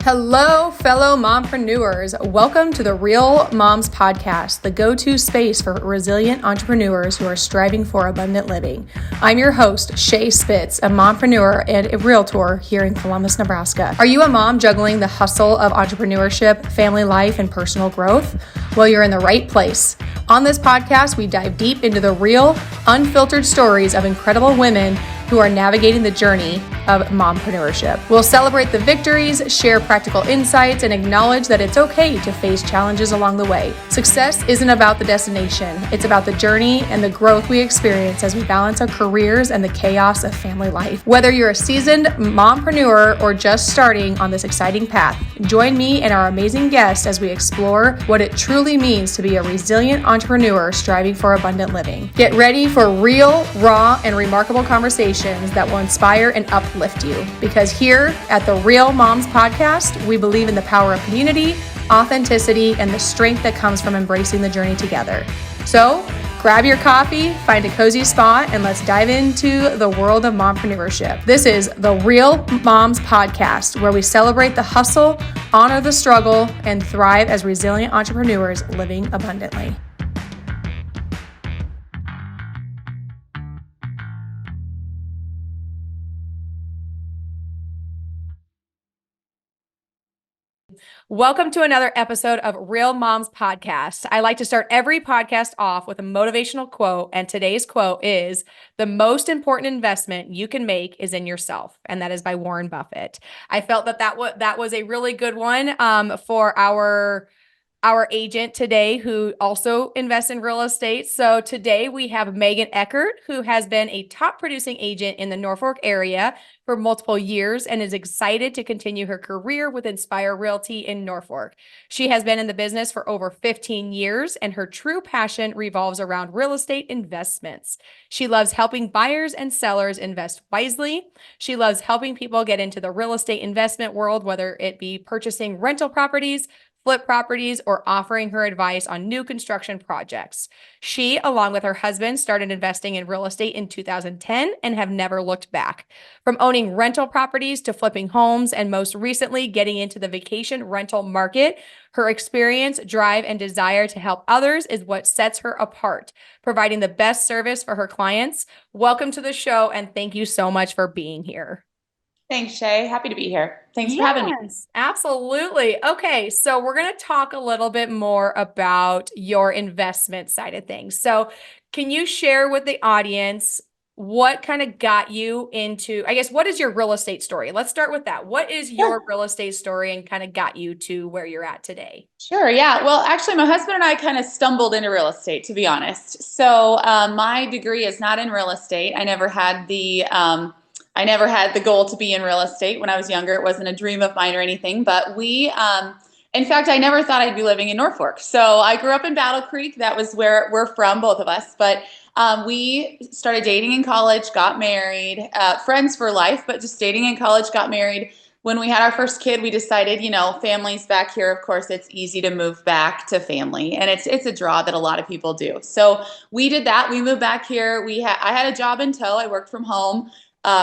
Hello, fellow mompreneurs. Welcome to the R.E.A.L Moms Podcast, the go-to space for resilient entrepreneurs who are striving for abundant living. I'm your host, Shae Spitz, a mompreneur and a realtor here in Columbus, Nebraska. Are you a mom juggling the hustle of entrepreneurship, family life, and personal growth? Well, you're in the right place. On this podcast, we dive deep into the real, unfiltered stories of incredible women who are navigating the journey of mompreneurship. We'll celebrate the victories, share practical insights, and acknowledge that it's okay to face challenges along the way. Success isn't about the destination. It's about the journey and the growth we experience as we balance our careers and the chaos of family life. Whether you're a seasoned mompreneur or just starting on this exciting path, join me and our amazing guests as we explore what it truly means to be a resilient entrepreneur striving for abundant living. Get ready for real, raw, and remarkable conversations that will inspire and uplift you. Because here at the R.E.A.L Moms Podcast, we believe in the power of community, authenticity, and the strength that comes from embracing the journey together. So grab your coffee, find a cozy spot, and let's dive into the world of mompreneurship. This is the R.E.A.L Moms Podcast, where we celebrate the hustle, honor the struggle, and thrive as resilient entrepreneurs living abundantly. Welcome to another episode of R.E.A.L Moms Podcast. I like to start every podcast off with a motivational quote, and today's quote is, "The most important investment you can make is in yourself," and that is by Warren Buffett. I felt that was a really good one for our agent today who also invests in real estate. So today we have Megan Eckertt, who has been a top producing agent in the Norfolk area for multiple years and is excited to continue her career with Inspire Realty in Norfolk. She has been in the business for over 15 years, and her true passion revolves around real estate investments. She loves helping buyers and sellers invest wisely. She loves helping people get into the real estate investment world, whether it be purchasing rental properties, flip properties, or offering her advice on new construction projects. She, along with her husband, started investing in real estate in 2010 and have never looked back. From owning rental properties to flipping homes, and most recently getting into the vacation rental market, her experience, drive, and desire to help others is what sets her apart, providing the best service for her clients. Welcome to the show, and thank you so much for being here. Thanks, Shae. Happy to be here. Thanks for having me. Yes, absolutely. Okay, so we're going to talk a little bit more about your investment side of things. So can you share with the audience what kind of got you into, I guess, what is your real estate story? Let's start with that. What is your real estate story and kind of got you to where you're at today? Sure. Yeah. Well, actually, my husband and I kind of stumbled into real estate, to be honest. So my degree is not in real estate. I never had the goal to be in real estate when I was younger. It wasn't a dream of mine or anything, but in fact, I never thought I'd be living in Norfolk. So I grew up in Battle Creek. That was where we're from, both of us. But we started dating in college, got married, friends for life, but just dating in college, got married. When we had our first kid, we decided, family's back here. Of course, it's easy to move back to family, and it's a draw that a lot of people do. So we did that. We moved back here. I had a job in tow. I worked from home.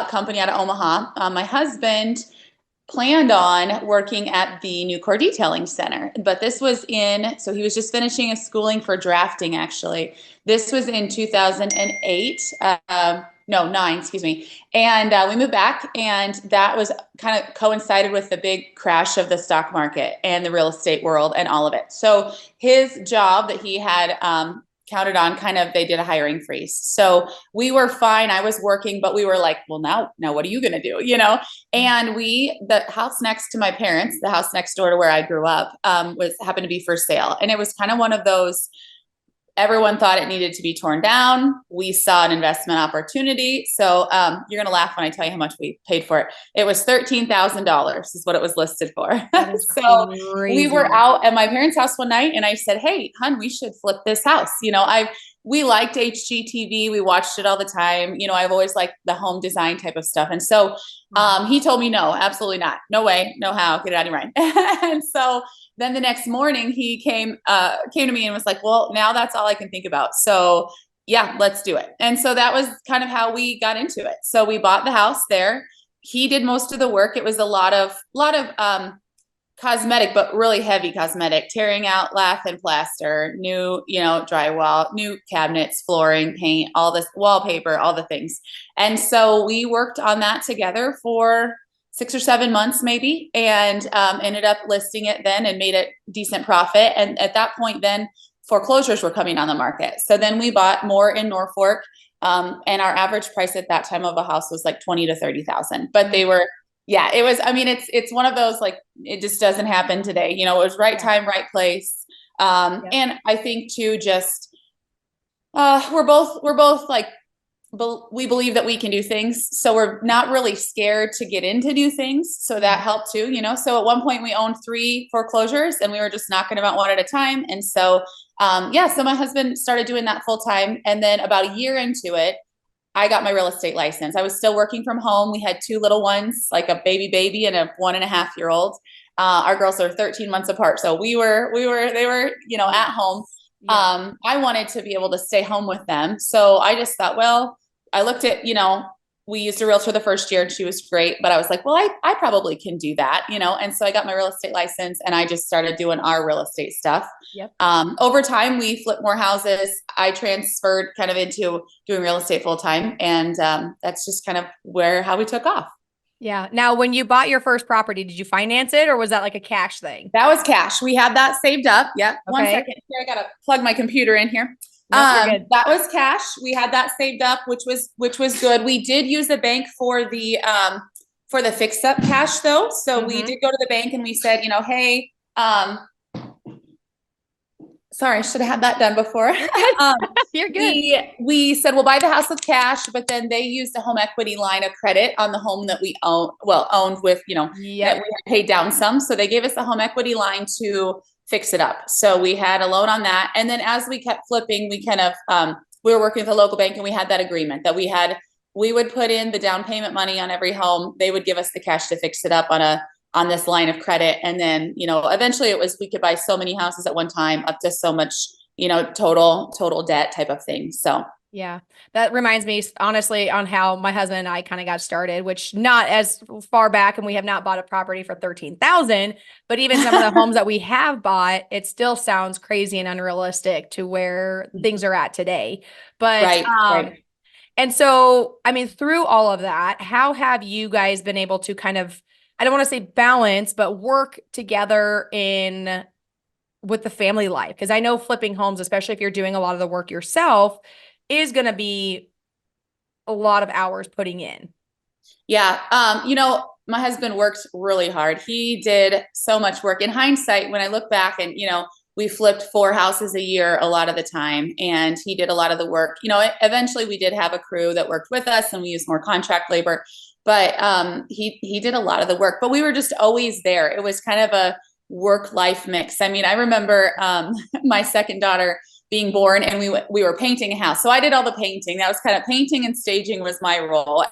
Company out of Omaha. My husband planned on working at the new core detailing center, but so he was just finishing his schooling for drafting, actually. This was in 2008, nine, excuse me. And we moved back, and that was kind of coincided with the big crash of the stock market and the real estate world and all of it. So his job that he had counted on, they did a hiring freeze. So we were fine. I was working, but we were like, well, now what are you going to do? And the house next to my parents, the house next door to where I grew up, happened to be for sale. And it was kind of one of those, everyone thought it needed to be torn down. We saw an investment opportunity. So you're going to laugh when I tell you how much we paid for it. It was $13,000 is what it was listed for. So crazy. We were out at my parents' house one night, and I said, "Hey, hon, we should flip this house." We liked HGTV. We watched it all the time. I've always liked the home design type of stuff. And so he told me, no, absolutely not. No way, no how, get it out of your mind. And so then the next morning he came to me and was like, well, now that's all I can think about. So yeah, let's do it. And so that was kind of how we got into it. So we bought the house there. He did most of the work. It was a lot of cosmetic, but really heavy cosmetic, tearing out lath and plaster, new, drywall, new cabinets, flooring, paint, all this wallpaper, all the things. And so we worked on that together for 6 or 7 months maybe, and ended up listing it then and made a decent profit. And at that point, then foreclosures were coming on the market. So then we bought more in Norfolk. And our average price at that time of a house was like 20 to 30,000, but they were, yeah, it was, I mean, it's one of those, like, it just doesn't happen today. It was right time, right place. And I think too, just, we're both like, we believe that we can do things. So we're not really scared to get into new things. So that helped too, So at one point we owned 3 foreclosures and we were just knocking them out one at a time. And so, so my husband started doing that full time. And then about a year into it, I got my real estate license. I was still working from home. We had 2 little ones, like a baby and a 1.5-year-old. Our girls are 13 months apart. So they were, at home. I wanted to be able to stay home with them. So I just thought, well, I looked at, we used a realtor the first year and she was great, but I was like, well, I probably can do that, And so I got my real estate license and I just started doing our real estate stuff. Yep. Over time, we flipped more houses. I transferred kind of into doing real estate full time. And that's just kind of how we took off. Yeah. Now, when you bought your first property, did you finance it or was that like a cash thing? That was cash. We had that saved up. Yep. Okay. 1 second here. I got to plug my computer in here. Nope, that was cash. We had that saved up, which was good. We did use the bank for the fix up cash though. So we did go to the bank and we said, hey, sorry, I should have had that done before. You're good. We said, we'll buy the house with cash, but then they used a home equity line of credit on the home that we owned with, that we had paid down some. So they gave us a home equity line to fix it up. So we had a loan on that. And then as we kept flipping, we kind of, we were working with a local bank and we had that agreement that we would put in the down payment money on every home. They would give us the cash to fix it up on this line of credit. And then, eventually we could buy so many houses at one time up to so much, total debt type of thing. So yeah, that reminds me honestly on how my husband and I kind of got started, which not as far back, and we have not bought a property for 13,000, but even some of the homes that we have bought, it still sounds crazy and unrealistic to where things are at today. But, right. And so, I mean, through all of that, how have you guys been able to kind of, I don't want to say balance, but work together with the family life? Because I know flipping homes, especially if you're doing a lot of the work yourself, is going to be a lot of hours putting in. Yeah. My husband worked really hard. He did so much work. In hindsight, when I look back and, we flipped 4 houses a year a lot of the time, and he did a lot of the work. Eventually we did have a crew that worked with us and we used more contract labor, but he did a lot of the work, but we were just always there. It was kind of a work-life mix. I mean, I remember my second daughter being born and we were painting a house. So I did all the painting. That was kind of painting and staging was my role.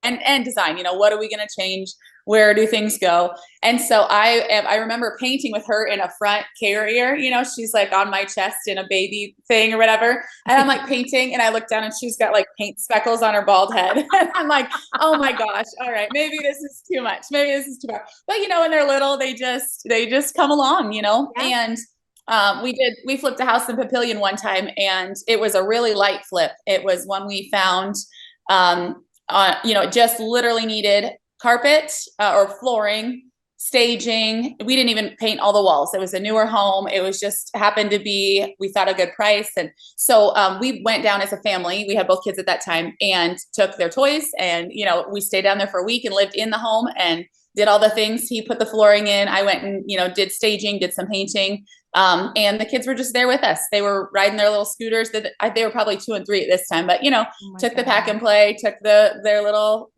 And design, what are we going to change? Where do things go? And so I remember painting with her in a front carrier, she's like on my chest in a baby thing or whatever. And I'm like painting and I look down and she's got like paint speckles on her bald head. And I'm like, oh my gosh. All right. Maybe this is too much. Maybe this is too much. But when they're little, they just come along, Yeah. and we flipped a house in Papillion one time and it was a really light flip. It was one we found, it just literally needed carpet or flooring, staging. We didn't even paint all the walls. It was a newer home. It was just happened to be, we thought a good price. And so we went down as a family. We had both kids at that time and took their toys. And, we stayed down there for a week and lived in the home and did all the things. He put the flooring in. I went and, did staging, did some painting. And the kids were just there with us. They were riding their little scooters. They were probably 2 and 3 at this time, but took the pack and play, took their little,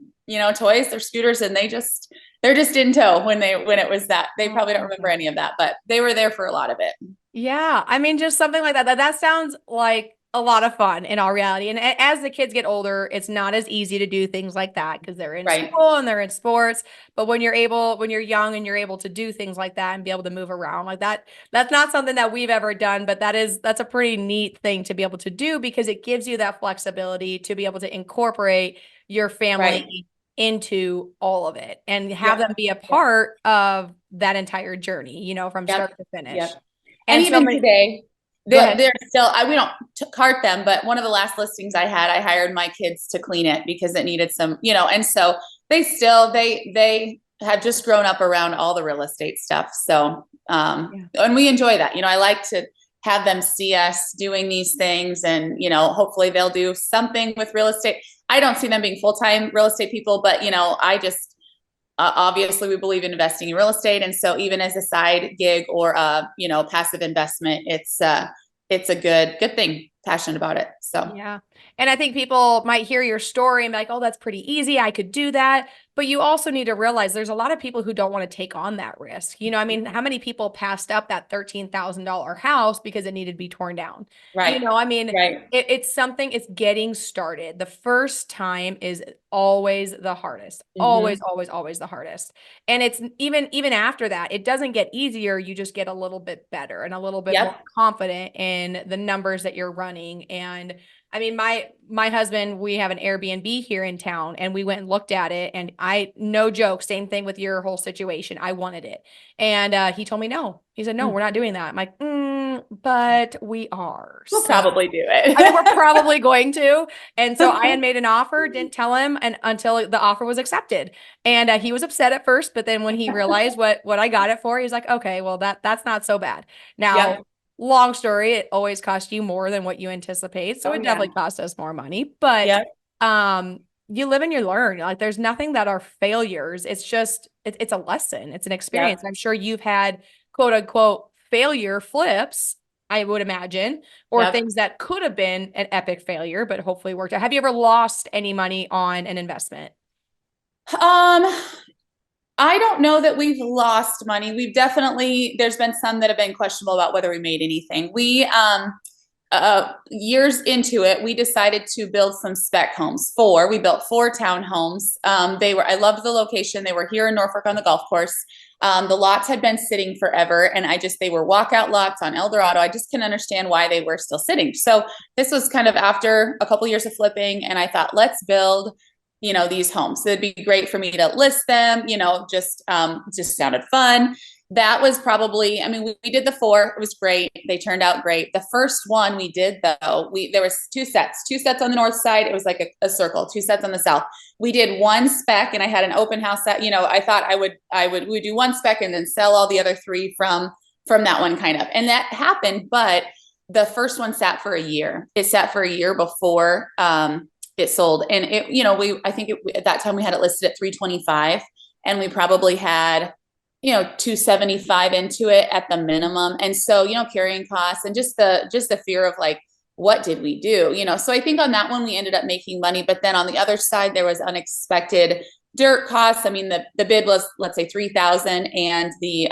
toys, their scooters, and they're just in tow when it was that. They probably don't remember any of that, but they were there for a lot of it. Yeah. I mean, just something like that. That sounds like a lot of fun in all reality. And as the kids get older, it's not as easy to do things like that because they're in school and they're in sports. But when you're young and you're able to do things like that and be able to move around like that, that's not something that we've ever done, but that's a pretty neat thing to be able to do because it gives you that flexibility to be able to incorporate your family into all of it and have Yep. them be a Yep. part of that entire journey, from Yep. start to finish. Yep. And And so even many, today, go ahead. they're still, we don't cart them, but one of the last listings I had, I hired my kids to clean it because it needed some, and so they have just grown up around all the real estate stuff. So, and we enjoy that. I like to have them see us doing these things, and, hopefully they'll do something with real estate. I don't see them being full-time real estate people, but, I just, obviously we believe in investing in real estate. And so even as a side gig or passive investment, it's a good thing, passionate about it. So yeah. And I think people might hear your story and be like, oh, that's pretty easy. I could do that. But you also need to realize there's a lot of people who don't want to take on that risk. I mean, how many people passed up that $13,000 house because it needed to be torn down? right. I mean, Right. it's something, it's getting started. The first time is always the hardest. Always, Mm-hmm. always, always the hardest. And it's even after that, it doesn't get easier. You just get a little bit better and a little bit more Yep. confident in the numbers that you're running. And I mean, my husband, we have an Airbnb here in town, and we went and looked at it, and no joke, same thing with your whole situation. I wanted it. And he told me no. He said, no, we're not doing that. I'm like, but we are. We'll So probably do it. I mean, we're probably going to. And so I had made an offer, didn't tell him until the offer was accepted. And he was upset at first, but then when he realized what I got it for, he's like, okay, well that's not so bad. Now, Yep. long story, it always costs you more than what you anticipate. So Oh it yeah. definitely cost us more money. But Yep. you live and you learn. Like there's nothing that are failures. It's just it's a lesson. It's an experience. Yep. I'm sure you've had quote unquote failure flips, I would imagine, or Yep. things that could have been an epic failure, but hopefully worked out. Have you ever lost any money on an investment? I don't know that we've lost money. There's been some that have been questionable about whether we made anything. Years into it, we decided to build some spec homes. We built 4 townhomes. I loved the location. They were here in Norfolk on the golf course. The lots had been sitting forever, and they were walkout lots on El Dorado. I just couldn't understand why they were still sitting. So this was kind of after a couple years of flipping, and I thought, let's build these homes. So it'd be great for me to list them, just sounded fun. That was probably, I mean, we did the 4, it was great. They turned out great. The first one we did though, there was two sets on the north side. It was like a circle, 2 sets on the south. We did 1 spec, and I had an open house that, I thought we would do 1 spec and then sell all the other 3 from that one kind of, and that happened. But the first one sat for a year. It sat for a year before, it sold. And at that time we had it listed at 325, and we probably had, 275 into it at the minimum. And so, carrying costs and just the fear of like, what did we do? So I think on that one, we ended up making money, but then on the other side, there was unexpected dirt costs. I mean, the bid was, let's say 3,000, and the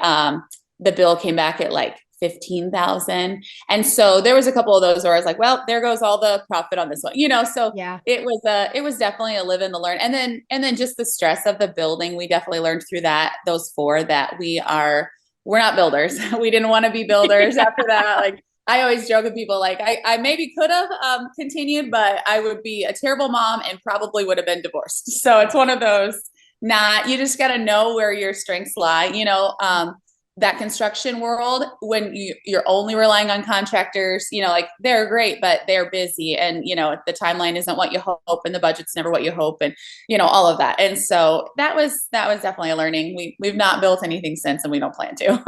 bill came back at like 15,000. And so there was a couple of those where I was like, well, there goes all the profit on this one, so Yeah. it was definitely a live and the learn. And then just the stress of the building, we definitely learned through those 4 that we're not builders. We didn't want to be builders after that. Like I always joke with people, like I maybe could have continued, but I would be a terrible mom and probably would have been divorced. So it's one of those, you just got to know where your strengths lie, that construction world, when you're only relying on contractors, like they're great, but they're busy, and the timeline isn't what you hope, and the budget's never what you hope, and all of that. And so that was definitely a learning. We've not built anything since, and we don't plan to.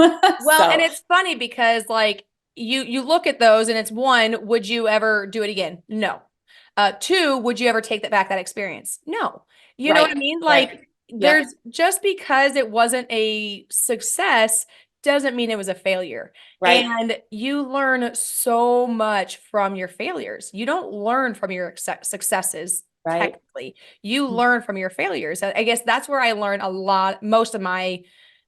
Well, So, and it's funny because like you look at those and it's 1, would you ever do it again? No. 2, would you ever take that experience? No. You know what I right, mean? right, Like yep, there's just because it wasn't a success doesn't mean it was a failure. right, And you learn so much from your failures. You don't learn from your successes right, technically. You learn from your failures. I guess that's where I learn a lot. Most of my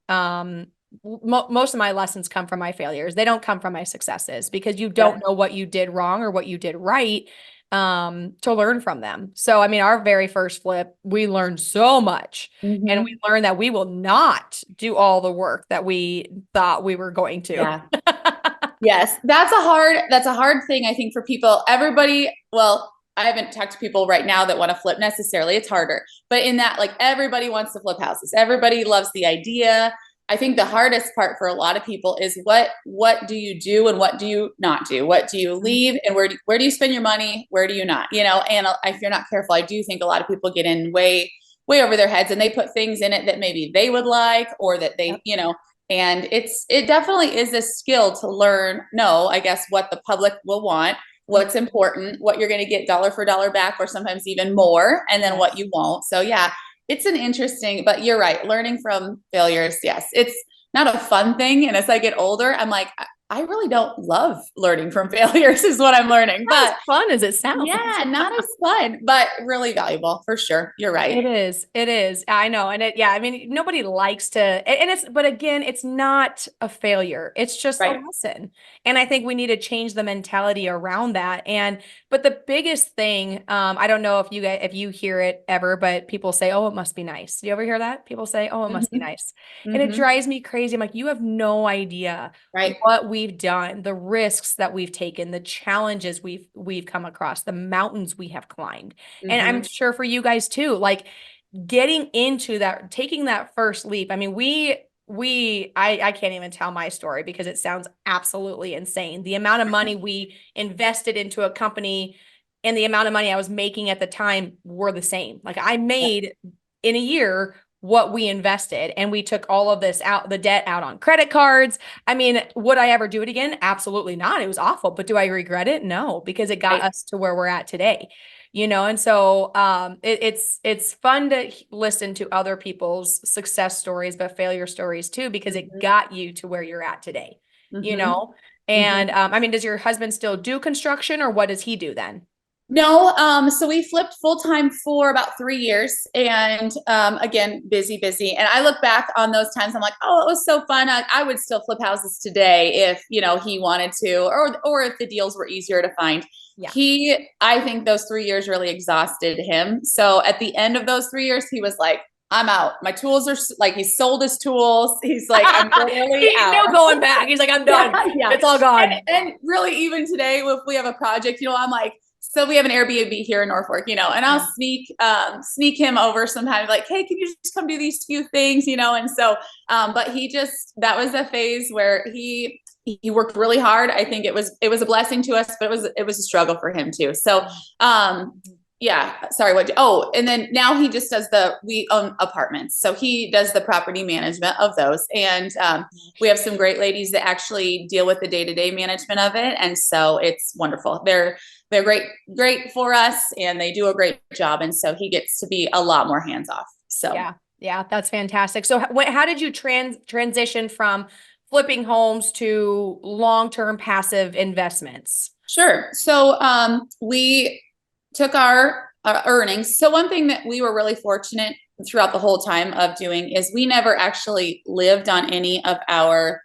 lessons come from my failures. They don't come from my successes, because you don't yep, know what you did wrong or what you did right to learn from them. So, I mean, our very first flip, we learned so much, and we mm-hmm. learned that we will not do all the work that we thought we were going to. Yeah. Yes, that's a hard thing, I think, for people. Everybody, well, I haven't talked to people right now that want to flip necessarily. It's harder, but in that, like, everybody wants to flip houses. Everybody loves the idea. I think the hardest part for a lot of people is what do you do and what do you not do? What do you leave and where do you spend your money? Where do you not? You know, and if you're not careful, I do think a lot of people get in way over their heads, and they put things in it that maybe they would like, or that they, you know, and it definitely is a skill to learn. No, I guess what the public will want, what's important, what you're going to get dollar for dollar back, or sometimes even more, and then what you won't. So yeah, it's an interesting, but you're right. Learning from failures. Yes. It's not a fun thing. And as I get older, I'm like, I really don't love learning from failures is what I'm learning. Not as fun as it sounds. Yeah, not as fun, but really valuable for sure. You're right. It is. It is. I know. And yeah, I mean, nobody likes to, but again, it's not a failure. It's just a lesson. And I think we need to change the mentality around that. But the biggest thing, I don't know if you hear it ever, but people say, oh, it must be nice. Do you ever hear that? People say, oh, it must be nice. And it drives me crazy. I'm like, you have no idea what we've done, the risks that we've taken, the challenges we've come across, the mountains we have climbed. And I'm sure for you guys too, like getting into that, taking that first leap. I mean, I can't even tell my story because it sounds absolutely insane. The amount of money we invested into a company and the amount of money I was making at the time were the same. Like I made in a year what we invested, and we took all of the debt out on credit cards. I mean, would I ever do it again? Absolutely not. It was awful, but do I regret it? No, because it got us to where we're at today, you know? And so, it's fun to listen to other people's success stories, but failure stories too, because it got you to where you're at today, you know? And, I mean, does your husband still do construction, or what does he do then? No, so we flipped full time for about 3 years, and again, busy. And I look back on those times. I'm like, oh, it was so fun. I would still flip houses today if he wanted to, or if the deals were easier to find. Yeah. I think those 3 years really exhausted him. So at the end of those 3 years, he was like, I'm out. My tools are like, he sold his tools. He's like, I'm really out. No going back. He's like, I'm done. Yeah. It's all gone. And really, even today, if we have a project, I'm like, so we have an Airbnb here in Norfolk, and I'll sneak him over sometimes, like, hey, can you just come do these few things, and so, but that was a phase where he worked really hard. I think it was a blessing to us, but it was a struggle for him too. So, yeah, sorry. And then now he just does we own apartments. So he does the property management of those. And we have some great ladies that actually deal with the day-to-day management of it. And so it's wonderful. They're great for us, and they do a great job. And so he gets to be a lot more hands-off. So yeah, that's fantastic. So how did you transition from flipping homes to long-term passive investments? Sure. So we took our earnings. So one thing that we were really fortunate throughout the whole time of doing is we never actually lived on any of our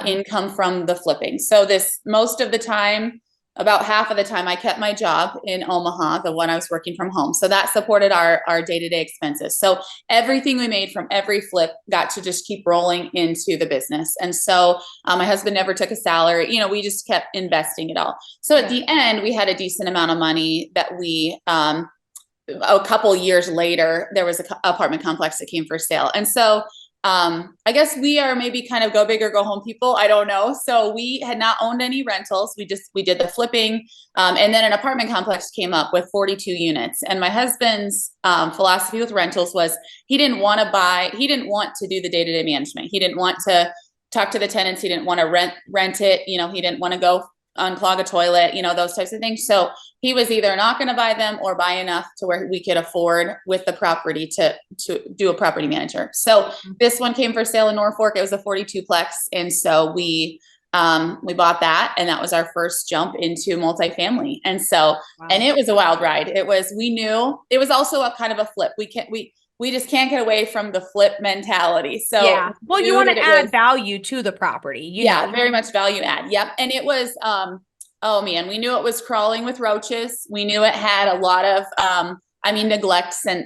income from the flipping. So most of the time, about half of the time, I kept my job in Omaha, the one I was working from home. So that supported our day-to-day expenses. So everything we made from every flip got to just keep rolling into the business. And so my husband never took a salary. We just kept investing it all. So at the end, we had a decent amount of money that we, a couple years later, there was an apartment complex that came for sale. And so I guess we are maybe kind of go big or go home people. I don't know. So we had not owned any rentals. We did the flipping. And then an apartment complex came up with 42 units. And my husband's philosophy with rentals was he didn't want to do the day-to-day management. He didn't want to talk to the tenants. He didn't want to rent it. He didn't want to go unclog a toilet, those types of things. So he was either not going to buy them or buy enough to where we could afford with the property to do a property manager. So this one came for sale in Norfolk. It was a 42 plex. And so we bought that, and that was our first jump into multifamily. And so, and it was a wild ride. We knew it was also a kind of a flip. We just can't get away from the flip mentality. So yeah, well, you want to add value to the property. Yeah, very much value add. Yep. And it was, oh man, we knew it was crawling with roaches. We knew it had a lot of, neglects and,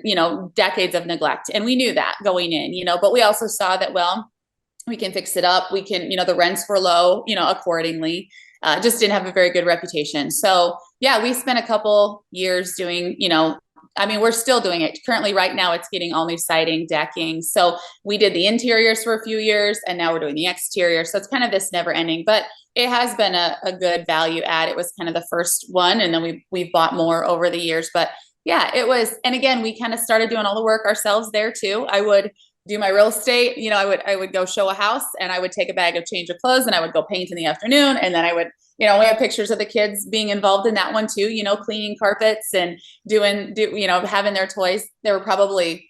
decades of neglect. And we knew that going in, but we also saw that, well, we can fix it up. We can, the rents were low, accordingly. just didn't have a very good reputation. So yeah, we spent a couple years doing, I mean, we're still doing it currently. Right now it's getting all new siding, decking. So we did the interiors for a few years, and now we're doing the exterior. So it's kind of this never ending, but it has been a good value add. It was kind of the first one, and then we've bought more over the years. But yeah, it was. And again, we kind of started doing all the work ourselves there too. I would do my real estate. I would go show a house, and I would take a bag of change of clothes, and I would go paint in the afternoon. And then I would, we have pictures of the kids being involved in that one too, cleaning carpets and having their toys. They were probably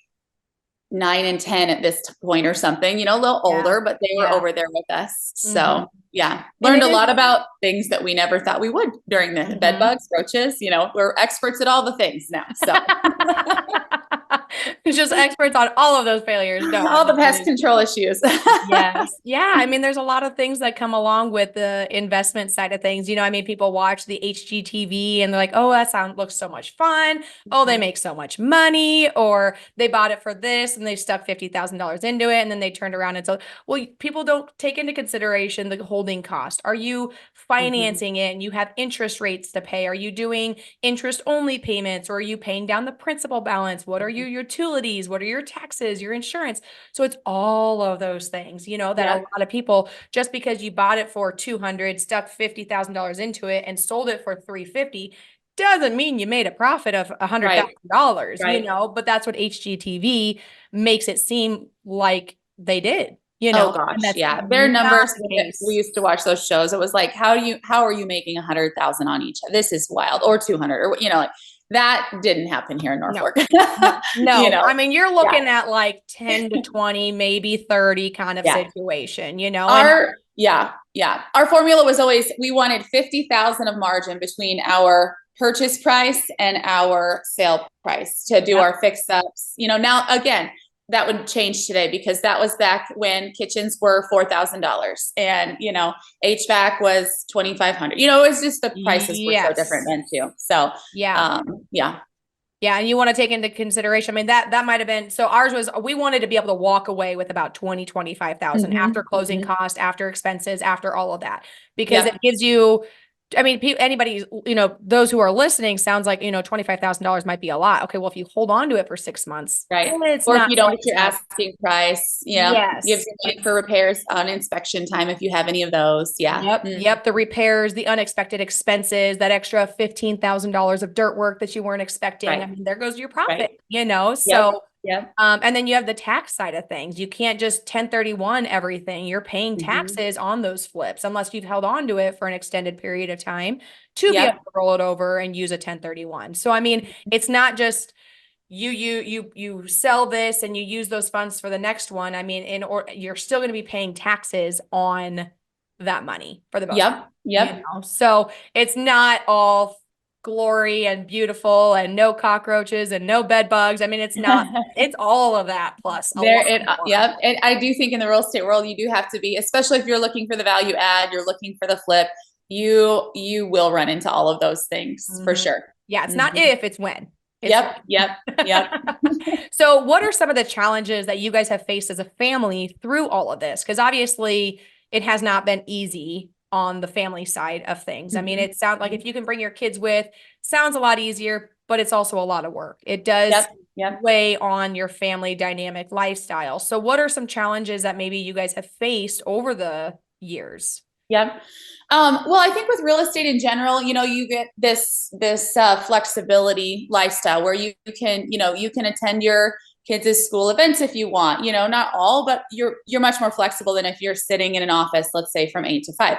9 and 10 at this point or something, a little older, but they were over there with us. So yeah, learned a lot about things that we never thought we would during the bed bugs, roaches, we're experts at all the things now. So just experts on all of those failures. No, all the pest control issues. Yes. Yeah. I mean, there's a lot of things that come along with the investment side of things. People watch the HGTV and they're like, oh, that looks so much fun. Oh, they make so much money, or they bought it for this and they stuck $50,000 into it. And then they turned around and so, well, people don't take into consideration the holding cost. Are you financing it and you have interest rates to pay? Are you doing interest only payments, or are you paying down the principal balance? What are your utilities? What are your taxes, your insurance? So it's all of those things, that a lot of people, just because you bought it for $200, stuck $50,000 into it and sold it for $350, doesn't mean you made a profit of $100,000, but that's what HGTV makes it seem like they did. Oh gosh, yeah. Their numbers, we used to watch those shows. It was like, how are you making 100,000 on each? This is wild. Or 200, or like that didn't happen here in Norfolk. No. I mean, you're looking at like 10 to 20, maybe 30 kind of situation, Our formula was always, we wanted 50,000 of margin between our purchase price and our sale price to do our fix ups. Now again, that would change today, because that was back when kitchens were $4,000 and, HVAC was $2,500. It was just, the prices were so different then too. So, yeah. And you want to take into consideration, I mean, that might've been, so ours was, we wanted to be able to walk away with about 25,000 after closing cost, after expenses, after all of that, because it gives you, I mean, anybody, those who are listening, sounds like, $25,000 might be a lot. Okay. Well, if you hold on to it for 6 months, right. Or if you don't get your asking price, you have some money for repairs on inspection time, if you have any of those. Yeah. Yep. The repairs, the unexpected expenses, that extra $15,000 of dirt work that you weren't expecting. Right. I mean, there goes your profit, so. Yeah. And then you have the tax side of things. You can't just 1031 everything. You're paying taxes on those flips unless you've held on to it for an extended period of time to be able to roll it over and use a 1031. So, I mean, it's not just you sell this and you use those funds for the next one. I mean, you're still going to be paying taxes on that money for the most part. So it's not all glory and beautiful and no cockroaches and no bed bugs. I mean, it's not, it's all of that plus a lot more. And I do think in the real estate world, you do have to be, especially if you're looking for the value add, you're looking for the flip, you will run into all of those things for sure. Yeah. It's not if, it's when. Yep. So what are some of the challenges that you guys have faced as a family through all of this? Because obviously it has not been easy on the family side of things. I mean, it sounds like if you can bring your kids with, sounds a lot easier, but it's also a lot of work. It does weigh on your family dynamic lifestyle. So what are some challenges that maybe you guys have faced over the years? Well, I think with real estate in general, you get this flexibility lifestyle where you can attend your kids' school events if you want, not all, but you're much more flexible than if you're sitting in an office, let's say from 8 to 5.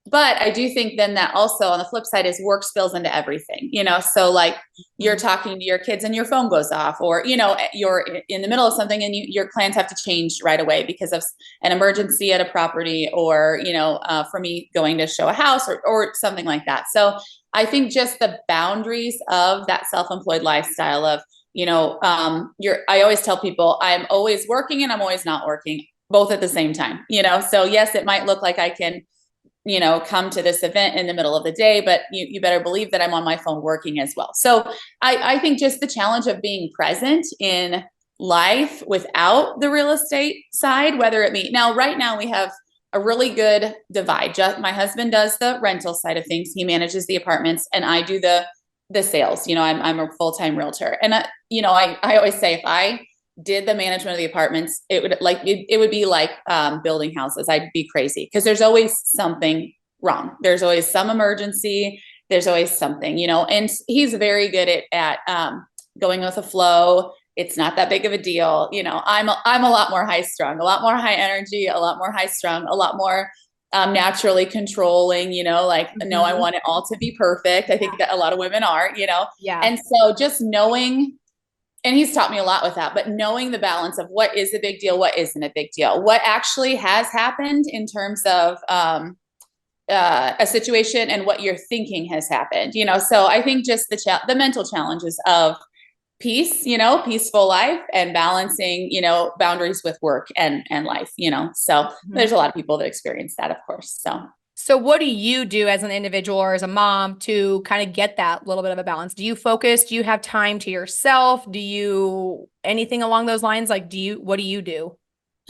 But I do think then that also on the flip side is work spills into everything, so like you're talking to your kids and your phone goes off, or, you're in the middle of something and your plans have to change right away because of an emergency at a property, or, for me going to show a house or something like that. So I think just the boundaries of that self-employed lifestyle of, I always tell people I'm always working and I'm always not working, both at the same time, so yes, it might look like I can, come to this event in the middle of the day, but you better believe that I'm on my phone working as well. So I think just the challenge of being present in life without the real estate side, whether it be now, right now we have a really good divide. My husband does the rental side of things. He manages the apartments, and I do the sales. I'm a full-time realtor. And I always say, if I did the management of the apartments, it would be like building houses. I'd be crazy, because there's always something wrong. There's always some emergency. There's always something, and he's very good at going with the flow. It's not that big of a deal. I'm a lot more high strung, a lot more high energy, a lot more high strung, a lot more naturally controlling, no, I want it all to be perfect. I think that a lot of women are, Yeah. And so just knowing, and he's taught me a lot with that, but knowing the balance of what is a big deal, what isn't a big deal, what actually has happened in terms of a situation, and what you're thinking has happened, so I think just the mental challenges of peace, peaceful life, and balancing, boundaries with work and life, so there's a lot of people that experience that, of course. So what do you do as an individual or as a mom to kind of get that little bit of a balance? Do you focus? Do you have time to yourself? Do you anything along those lines? Like, what do you do?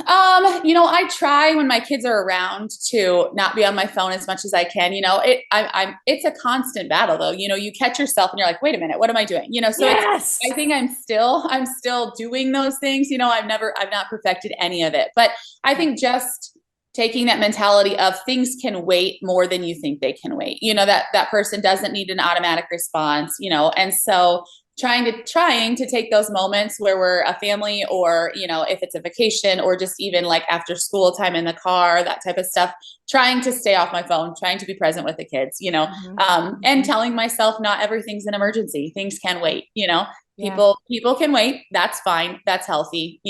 I try when my kids are around to not be on my phone as much as I can. It's a constant battle though. You catch yourself and you're like, wait a minute, what am I doing? So Yes. I think I'm still doing those things. I've not perfected any of it, but I think just taking that mentality of things can wait more than you think they can wait. That person doesn't need an automatic response, and so trying to take those moments where we're a family, or if it's a vacation, or just even like after school time in the car, that type of stuff, trying to stay off my phone, trying to be present with the kids, and telling myself not everything's an emergency, things can wait, people can wait, that's fine, that's healthy,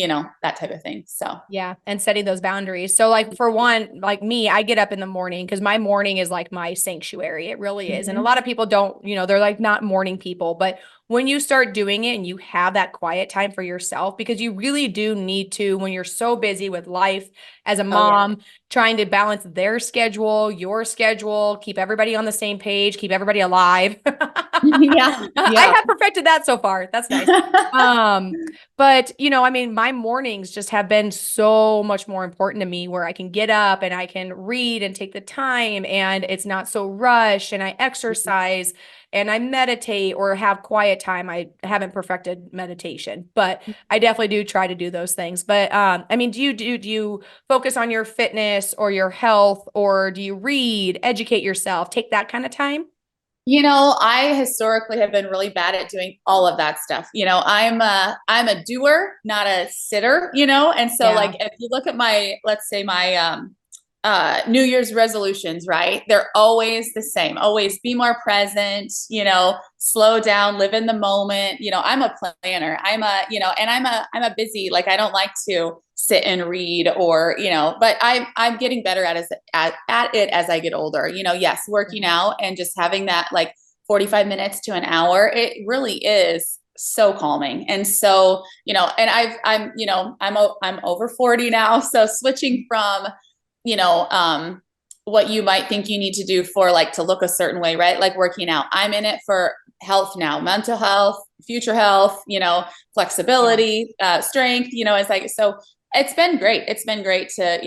that type of thing. So yeah, and setting those boundaries. So like for one, like me, I get up in the morning because my morning is like my sanctuary. It really is. And a lot of people don't, they're like not morning people, but when you start doing it and you have that quiet time for yourself, because you really do need to, when you're so busy with life as a mom, trying to balance their schedule, your schedule, keep everybody on the same page, keep everybody alive. Yeah. I have perfected that so far. That's nice. But my mornings just have been so much more important to me, where I can get up and I can read and take the time, and it's not so rushed, and I exercise and I meditate or have quiet time. I haven't perfected meditation, but I definitely do try to do those things. But do you focus on your fitness or your health, or do you read, educate yourself, take that kind of time? I historically have been really bad at doing all of that stuff. I'm a doer, not a sitter, and so like if you look at let's say my New Year's resolutions, right? They're always the same. Always be more present, slow down, live in the moment. I'm a planner. And I'm a busy, like I don't like to sit and read, or, but I'm getting better at it as I get older. Yes, working out and just having that like 45 minutes to an hour, it really is so calming. And so, and I'm over 40 now. So switching from what you might think you need to do for like to look a certain way, right? Like working out. I'm in it for health now, mental health, future health, flexibility, strength, it's like, so it's been great. It's been great to,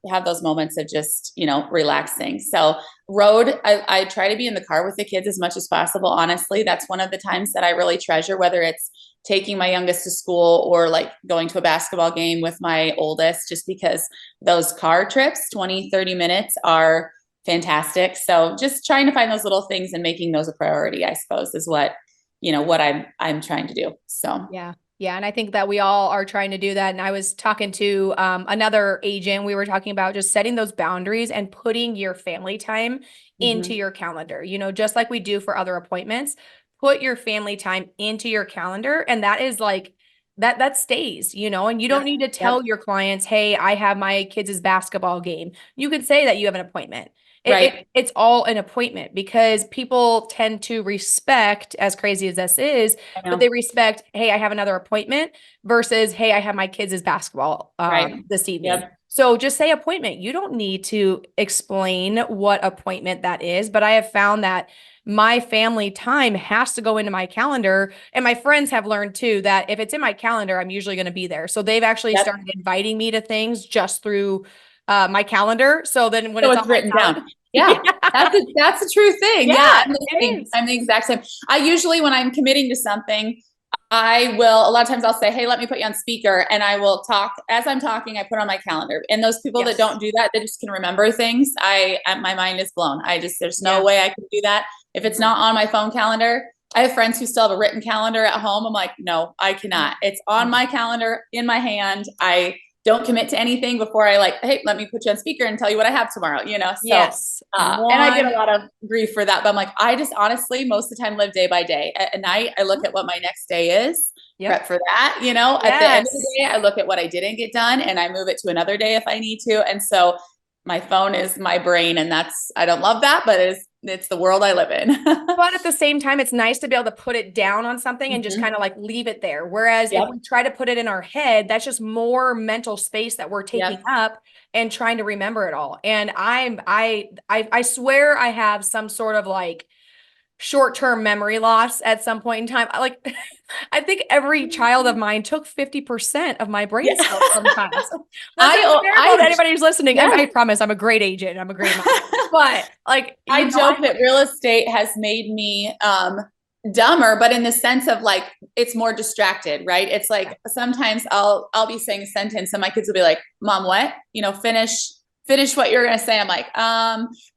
have those moments of just, relaxing. So I try to be in the car with the kids as much as possible. Honestly, that's one of the times that I really treasure, whether it's taking my youngest to school or like going to a basketball game with my oldest, just because those car trips, 20, 30 minutes are fantastic. So just trying to find those little things and making those a priority, I suppose, is what I'm trying to do. So yeah. Yeah. And I think that we all are trying to do that. And I was talking to another agent. We were talking about just setting those boundaries and putting your family time into your calendar, just like we do for other appointments. Put your family time into your calendar. And that is like, that stays, and you don't need to tell your clients, hey, I have my kids' basketball game. You could say that you have an appointment. It's all an appointment, because people tend to respect, as crazy as this is, but they respect, hey, I have another appointment, versus, hey, I have my kids' basketball this evening. Yep. So just say appointment. You don't need to explain what appointment that is, but I have found that my family time has to go into my calendar. And my friends have learned too, that if it's in my calendar, I'm usually going to be there. So they've actually started inviting me to things just through my calendar. So then when So it's it's on my written calendar, down. Yeah. That's a true thing. Yeah. yeah, I'm the it same. is. I'm the exact same. I usually, when I'm committing to something, a lot of times I'll say, hey, let me put you on speaker, and I will talk. As I'm talking, I put on my calendar. And those people that don't do that, they just can remember things. My mind is blown. There's no way I can do that. If it's not on my phone calendar, I have friends who still have a written calendar at home. I'm like, no, I cannot. It's on my calendar in my hand. I don't commit to anything before I hey, let me put you on speaker and tell you what I have tomorrow, So, Yes. and I get a lot of grief for that, but I'm like, I just honestly, most of the time live day by day. At night, I look at what my next day is, prep for that, at the end of the day, I look at what I didn't get done and I move it to another day if I need to. And so my phone is my brain, and I don't love that, but it's the world I live in. But at the same time, it's nice to be able to put it down on something and just kind of leave it there. Whereas if we try to put it in our head, that's just more mental space that we're taking up and trying to remember it all. And I swear I have some sort of short-term memory loss at some point in time. I think every child of mine took 50% of my brain cells sometimes. That's terrible to anybody who's listening. I promise I'm a great agent. I'm a great mom. But I joke that real estate has made me dumber, but in the sense of it's more distracted, right? It's sometimes I'll be saying a sentence and my kids will be like, Mom, what? Finish what you're going to say. I'm like,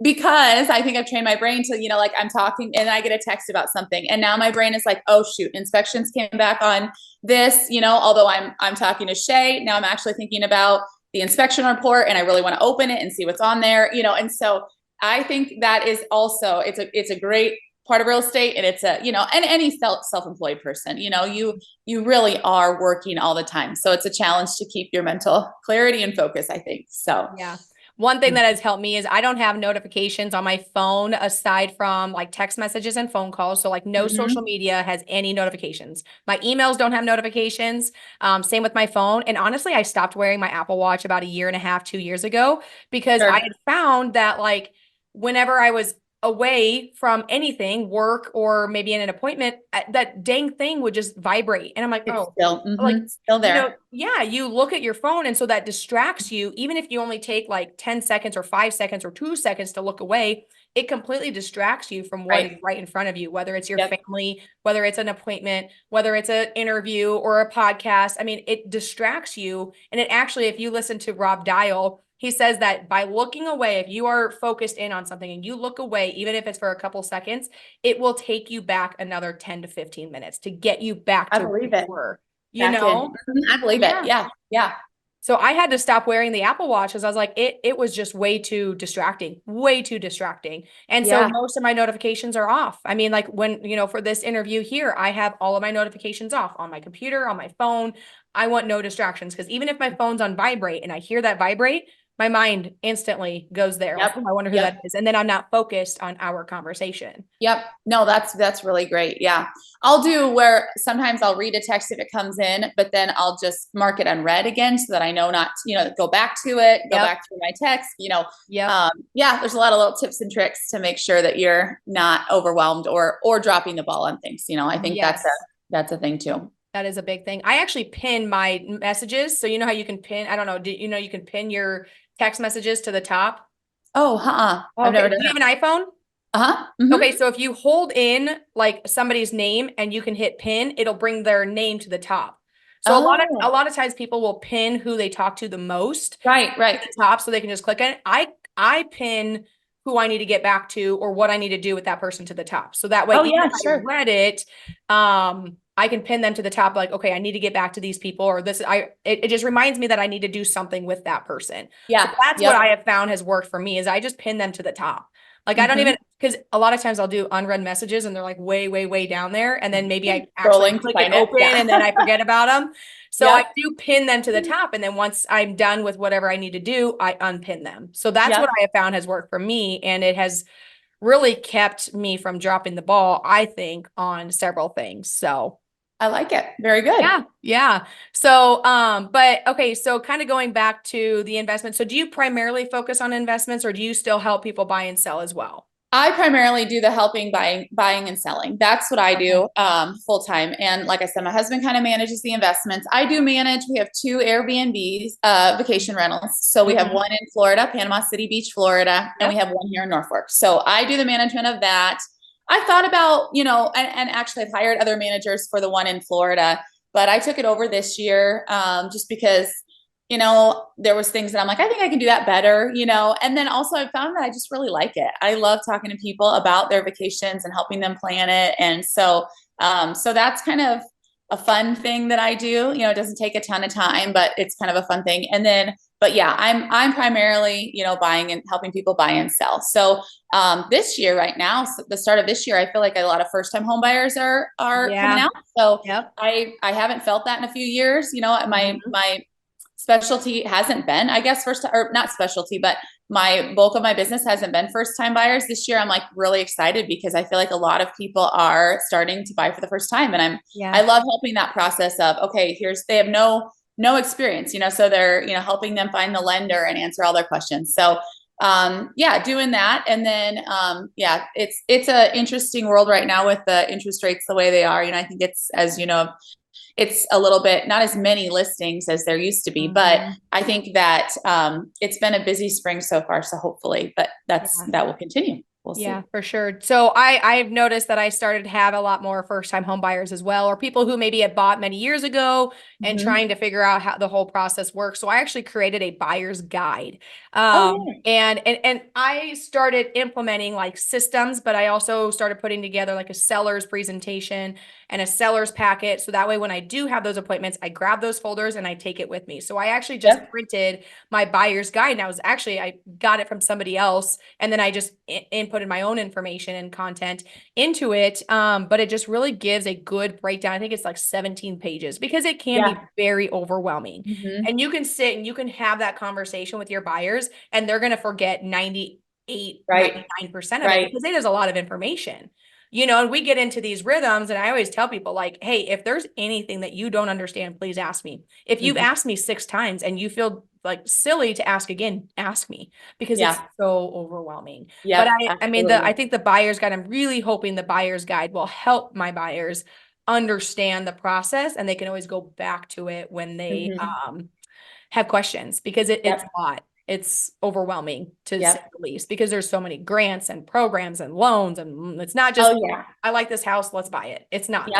because I think I've trained my brain to, I'm talking and I get a text about something. And now my brain is like, oh shoot, inspections came back on this, although I'm talking to Shae. Now I'm actually thinking about the inspection report and I really want to open it and see what's on there, and so I think that is also, it's a great part of real estate, and it's and any self-employed person, you really are working all the time. So it's a challenge to keep your mental clarity and focus, I think. So yeah. One thing that has helped me is I don't have notifications on my phone aside from text messages and phone calls. So no social media has any notifications. My emails don't have notifications. Same with my phone. And honestly, I stopped wearing my Apple Watch about 1.5 years, 2 years ago, because I had found that whenever I was away from anything, work or maybe in an appointment, that dang thing would just vibrate. And I'm like, it's oh, still there. You look at your phone and so that distracts you. Even if you only take 10 seconds or 5 seconds or 2 seconds to look away, it completely distracts you from what is right in front of you, whether it's your family, whether it's an appointment, whether it's an interview or a podcast. I mean, it distracts you. And it actually, if you listen to R.E.A.L, he says that by looking away, if you are focused in on something and you look away, even if it's for a couple seconds, it will take you back another 10 to 15 minutes to get you back to where you were, I believe it. Yeah. Yeah. So I had to stop wearing the Apple Watch because I was like, it was just way too distracting. And so most of my notifications are off. I mean, when, for this interview here, I have all of my notifications off on my computer, on my phone. I want no distractions because even if my phone's on vibrate and I hear that vibrate, my mind instantly goes there. I wonder who that is. And then I'm not focused on our conversation. Yep. No, that's really great. Yeah. I'll do where sometimes I'll read a text if it comes in, but then I'll just mark it unread again so that I know not to, go back to it, go back through my text, there's a lot of little tips and tricks to make sure that you're not overwhelmed or dropping the ball on things. I think that's a thing too. That is a big thing. I actually pin my messages. So you know how you can pin, I don't know, you can pin your text messages to the top? Oh, I've never done that. Do you have an iPhone? Okay, so if you hold in somebody's name and you can hit pin, it'll bring their name to the top. So a lot of times people will pin who they talk to the most. Right. To the top so they can just click on it. I pin who I need to get back to or what I need to do with that person to the top. So that way, even if I read it, I can pin them to the top, okay, I need to get back to these people, or it just reminds me that I need to do something with that person. Yeah. So that's what I have found has worked for me is I just pin them to the top. I don't even, because a lot of times I'll do unread messages and they're way, way, way down there. And then maybe I actually click it open and then I forget about them. So I do pin them to the top. And then once I'm done with whatever I need to do, I unpin them. So that's what I have found has worked for me. And it has really kept me from dropping the ball, I think, on several things. So I like it. Very good. Yeah. So, but okay. So kind of going back to the investment. So do you primarily focus on investments or do you still help people buy and sell as well? I primarily do the helping, buying and selling. That's what I do full time. And like I said, my husband kind of manages the investments. I do manage. We have 2 Airbnbs, vacation rentals. So we have one in Florida, Panama City Beach, Florida, and we have one here in Norfolk. So I do the management of that. I thought about, and actually I've hired other managers for the one in Florida, but I took it over this year just because there was things that I'm like, I think I can do that better, and then also I found that I just really like it. I love talking to people about their vacations and helping them plan it. And so that's kind of a fun thing that I do. It doesn't take a ton of time, but it's kind of a fun thing. And then, but yeah, I'm primarily, buying and helping people buy and sell. So this year right now, so the start of this year, I feel like a lot of first time home buyers are coming out. So I haven't felt that in a few years. My specialty hasn't been, I guess, or not specialty, but my bulk of my business hasn't been first time buyers. This year I'm like really excited because I feel like a lot of people are starting to buy for the first time. And I love helping that process of, okay, they have no experience, so they're, helping them find the lender and answer all their questions. So doing that. And then it's an interesting world right now with the interest rates the way they are. I think it's, as it's a little bit, not as many listings as there used to be, but I think that it's been a busy spring so far. So hopefully, but that will continue. We'll see. Yeah, for sure. So I've noticed that I started to have a lot more first-time home buyers as well, or people who maybe had bought many years ago and trying to figure out how the whole process works. So I actually created a buyer's guide. And I started implementing like systems, but I also started putting together like a seller's presentation and a seller's packet. So that way, when I do have those appointments, I grab those folders and I take it with me. So I actually just printed my buyer's guide. And I got it from somebody else. And then I just inputted my own information and content into it. But it just really gives a good breakdown. I think it's like 17 pages because it can be very overwhelming. And you can sit and you can have that conversation with your buyers and they're going to forget 98, 99% of it because it is a lot of information. And we get into these rhythms and I always tell people like, hey, if there's anything that you don't understand, please ask me. If you've asked me 6 times and you feel like silly to ask again, ask me because it's so overwhelming. But I think the buyer's guide, I'm really hoping the buyer's guide will help my buyers understand the process and they can always go back to it when they have questions because it's a lot. It's overwhelming to say the least because there's so many grants and programs and loans and it's not just, I like this house, let's buy it. It's not.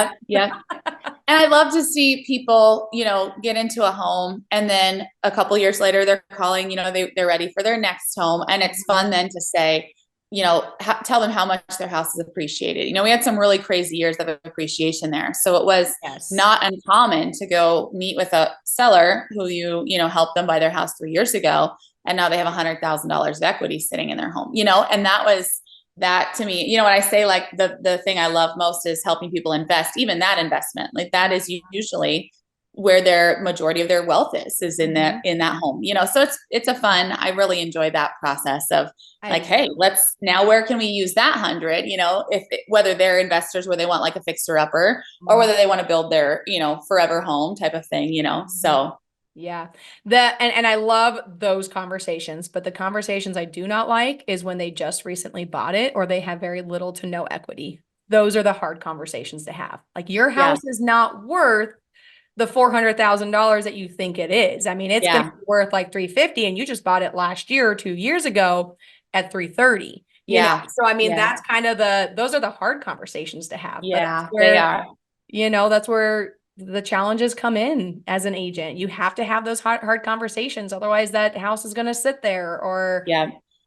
And I love to see people, get into a home and then a couple years later they're calling, they're ready for their next home. And it's fun then to say, tell them how much their house is appreciated. We had some really crazy years of appreciation there. So it was not uncommon to go meet with a seller who helped them buy their house 3 years ago. And now they have $100,000 of equity sitting in their home, and that to me, when I say like the thing I love most is helping people invest, even that investment, like that is usually where their majority of their wealth is in that home, so it's a fun, I really enjoy that process of like, hey, where can we use that 100, whether they're investors where they want like a fixer upper or whether they want to build their, forever home type of thing, so. Yeah. And I love those conversations, but the conversations I do not like is when they just recently bought it or they have very little to no equity. Those are the hard conversations to have. Like your house is not worth the $400,000 that you think it is. I mean, it's going to be worth like $350 and you just bought it last year or 2 years ago at $330. You know? So, I mean, that's kind of those are the hard conversations to have. Yeah, they are. That's where the challenges come in as an agent. You have to have those hard conversations. Otherwise that house is going to sit there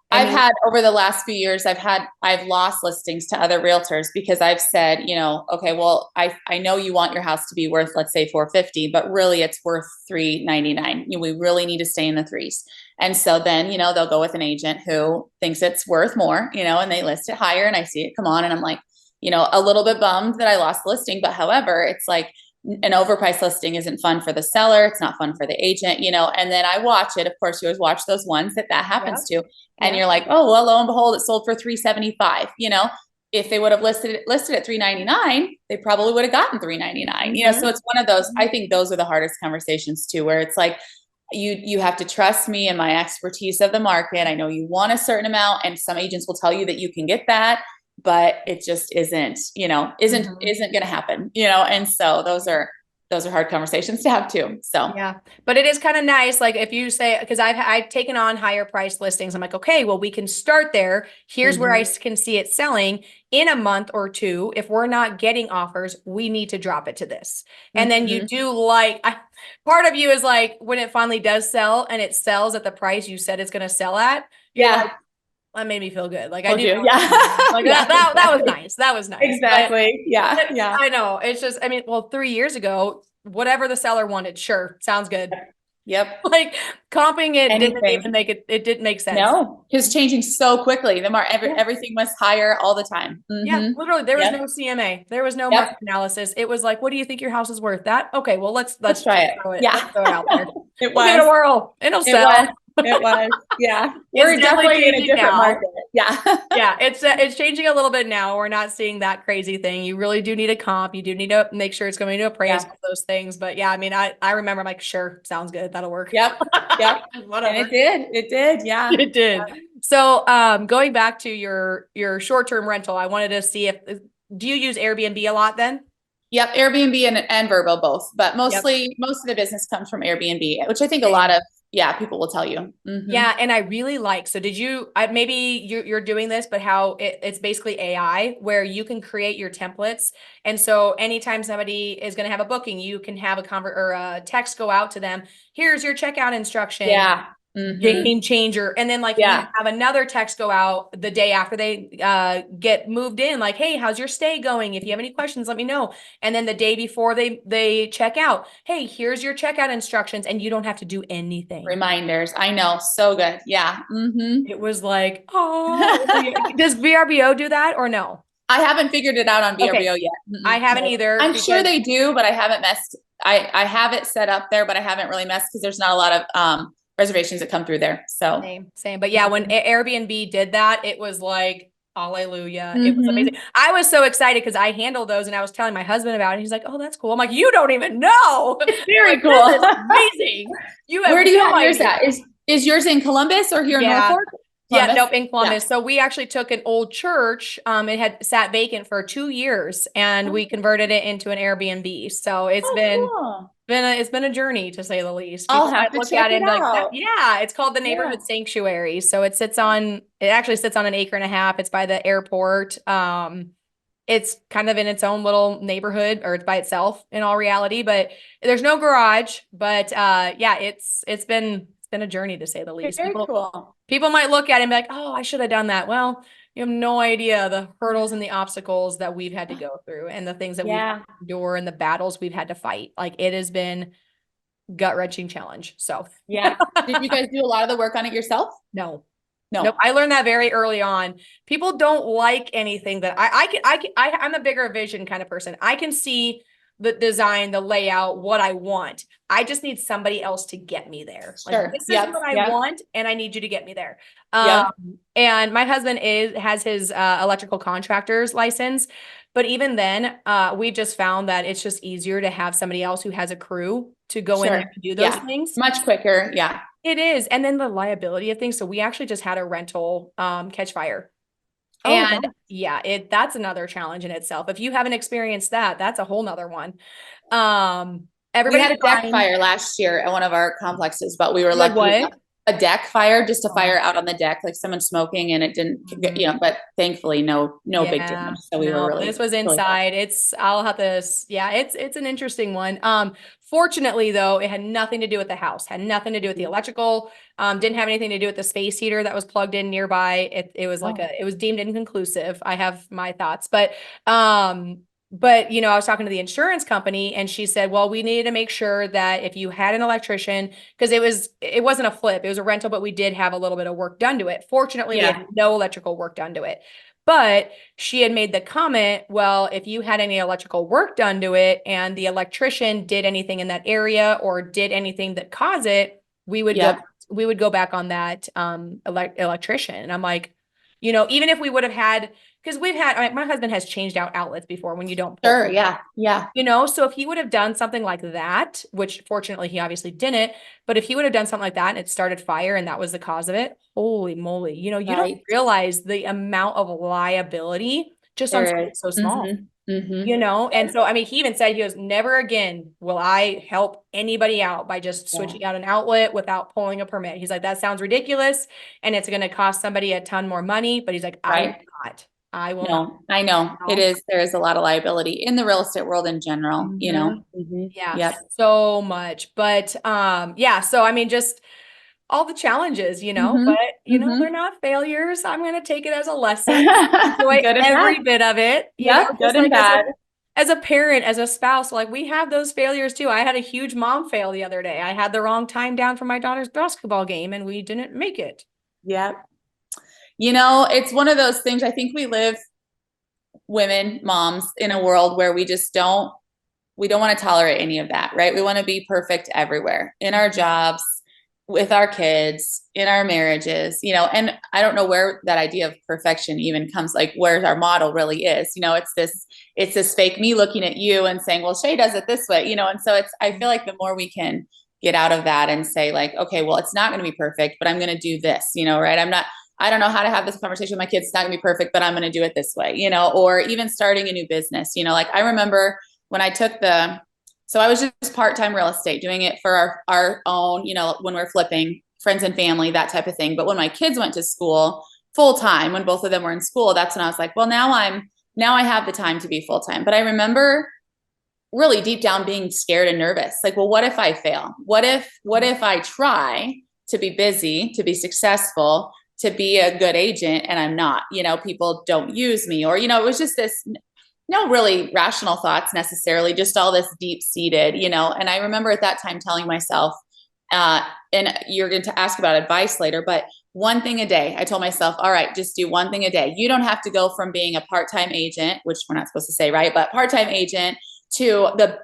I've had over the last few years, I've lost listings to other realtors because I've said, okay, well, I know you want your house to be worth, let's say $450, but really it's worth $399. We really need to stay in the threes. And so then, they'll go with an agent who thinks it's worth more, and they list it higher and I see it come on and I'm like, a little bit bummed that I lost the listing, but however, it's like, an overpriced listing isn't fun for the seller. It's not fun for the agent, and then I watch it. Of course, you always watch those ones that happens to, and you're like, oh, well, lo and behold, it sold for $375. If they would have listed at $399, they probably would have gotten $399. So it's one of those, I think those are the hardest conversations too, where it's like, you have to trust me and my expertise of the market. I know you want a certain amount, and some agents will tell you that you can get that, but it just isn't, isn't going to happen, And so those are hard conversations to have too. So yeah, but it is kind of nice. Like if you say, because I've taken on higher price listings, I'm like, okay, well, we can start there. Here's where I can see it selling in a month or two. If we're not getting offers, we need to drop it to this. And then you do part of you is like, when it finally does sell and it sells at the price you said it's going to sell at, you're like, that made me feel good. Like I do. Yeah. Like that was nice. That was nice. Exactly. But, yeah. I know. It's just, 3 years ago, whatever the seller wanted, sure. Sounds good. Yep. Like comping it Anything. didn't even make it. It didn't make sense. No, it's changing so quickly. Everything was higher all the time. Yeah, literally, there was no CMA. There was no market analysis. It was like, what do you think your house is worth? That okay? Well, let's try it. Yeah, let's throw it out there. It was. Give it a whirl. It'll sell. It was. Yeah. We're definitely in a different market. Yeah. Yeah. It's changing a little bit now. We're not seeing that crazy thing. You really do need a comp. You do need to make sure it's going to appraise those things. But yeah, I remember I'm like, sure, sounds good. That'll work. Yep. Whatever. And it did. Yeah. It did. Yeah. So going back to your short-term rental, I wanted to see do you use Airbnb a lot then? Yep, Airbnb and Vrbo both, but most of the business comes from Airbnb, which I think a lot of people will tell you. Yeah, and I really like. So did you? Maybe you're doing this, but how it's basically AI, where you can create your templates, and so anytime somebody is going to have a booking, you can have a text go out to them. Here's your checkout instruction. Yeah. Game changer. And then you have another text go out the day after they get moved in, like, hey, how's your stay going? If you have any questions, let me know. And then the day before they check out, hey, here's your checkout instructions, and you don't have to do anything. Reminders. I know. So good. Yeah. It was like, oh, does VRBO do that or no? I haven't figured it out on VRBO yet. I haven't either. I'm sure they do, but I haven't messed. I have it set up there, but I haven't really messed because there's not a lot of reservations that come through there. So same. But yeah, when Airbnb did that, it was like, hallelujah. It was amazing. I was so excited because I handle those, and I was telling my husband about it. He's like, oh, that's cool. I'm like, you don't even know. It's very cool. Amazing. Where do you have yours at? Is yours in Columbus or here in Norfolk? Columbus? Yeah, nope, in Columbus. So we actually took an old church. It had sat vacant for 2 years, and we converted it into an Airbnb. So it's been a journey, to say the least. I'll have to check it out. Yeah, it's called the Neighborhood Sanctuary. So it actually sits on an acre and a half. It's by the airport. It's kind of in its own little neighborhood, or it's by itself in all reality, but there's no garage. But it's been a journey, to say the least. Very cool. People might look at it and be like, oh, I should have done that. Well, you have no idea the hurdles and the obstacles that we've had to go through, and the things that we've had to endure, and the battles we've had to fight. Like, it has been gut-wrenching challenge. So yeah. Did you guys do a lot of the work on it yourself? No. Nope. I learned that very early on. People don't like anything that I'm a bigger vision kind of person. I can see the design, the layout, what I want. I just need somebody else to get me there. Sure. Like, this is what I want, and I need you to get me there. And my husband has his electrical contractor's license, but even then, we just found that it's just easier to have somebody else who has a crew to go in there and do those things. Much quicker. Yeah. It is. And then the liability of things. So we actually just had a rental catch fire. And that's another challenge in itself. If you haven't experienced that, that's a whole nother one. Everybody we had a deck fire last year at one of our complexes, but we were lucky. A deck fire, just a fire out on the deck, like someone smoking, and it didn't, but thankfully no big damage. So we were really, this was inside. It's an interesting one. Fortunately though, it had nothing to do with the house, had nothing to do with the electrical, didn't have anything to do with the space heater that was plugged in nearby. It was it was deemed inconclusive. I have my thoughts, but I was talking to the insurance company, and she said, well, we needed to make sure that if you had an electrician, because it wasn't a flip, it was a rental, but we did have a little bit of work done to it. Fortunately, we had no electrical work done to it. But she had made the comment, well, if you had any electrical work done to it and the electrician did anything in that area or did anything that caused it, we would go back on that electrician. And I'm like, Even if we would have had, because my husband has changed out outlets before when you don't pull. Sure. Yeah. Yeah. So if he would have done something like that, which fortunately he obviously didn't, but if he would have done something like that and it started fire and that was the cause of it, holy moly, you don't Right. realize the amount of liability just on There something is. so small. Mm-hmm. Mm-hmm. And so, I mean, he even said, he goes, never again will I help anybody out by just Yeah. switching out an outlet without pulling a permit. He's like, that sounds ridiculous and it's going to cost somebody a ton more money. But he's like, I will Right. not. I will not. No, I know it is. There is a lot of liability in the real estate world in general, Mhm. Mm-hmm. Yeah, Yep. so much. But yeah, so I mean, just all the challenges, but Mm-hmm. they're Mm-hmm. not failures. I'm gonna take it as a lesson. Enjoy Good and bad. every bit of it, Yep. just Good and like bad. as a parent, as a spouse, like we have those failures too. I had a huge mom fail the other day. I had the wrong time down for my daughter's basketball game and we didn't make it. Yep. It's one of those things. I think we live, women, moms, in a world where we don't want to tolerate any of that, right? We want to be perfect everywhere, in our jobs, with our kids, in our marriages, and I don't know where that idea of perfection even comes, like where our model really is. It's this fake me looking at you and saying, well, Shae does it this way, and so I feel like the more we can get out of that and say like, okay, well, it's not going to be perfect, but I'm going to do this, right? I don't know how to have this conversation with my kids. It's not gonna be perfect, but I'm going to do it this way, or even starting a new business, like I remember when I took so I was just part-time real estate, doing it for our own, when we're flipping, friends and family, that type of thing. But when my kids went to school full time, when both of them were in school, that's when I was like, well, now I have the time to be full time. But I remember really deep down being scared and nervous. Like, well, what if I fail? What if I try to be busy, to be successful, to be a good agent and I'm not, people don't use me, or, it was just this no really rational thoughts necessarily, just all this deep seated, and I remember at that time telling myself, and you're going to ask about advice later, but one thing a day. I told myself, all right, just do one thing a day. You don't have to go from being a part-time agent, which we're not supposed to say, right? But part-time agent to the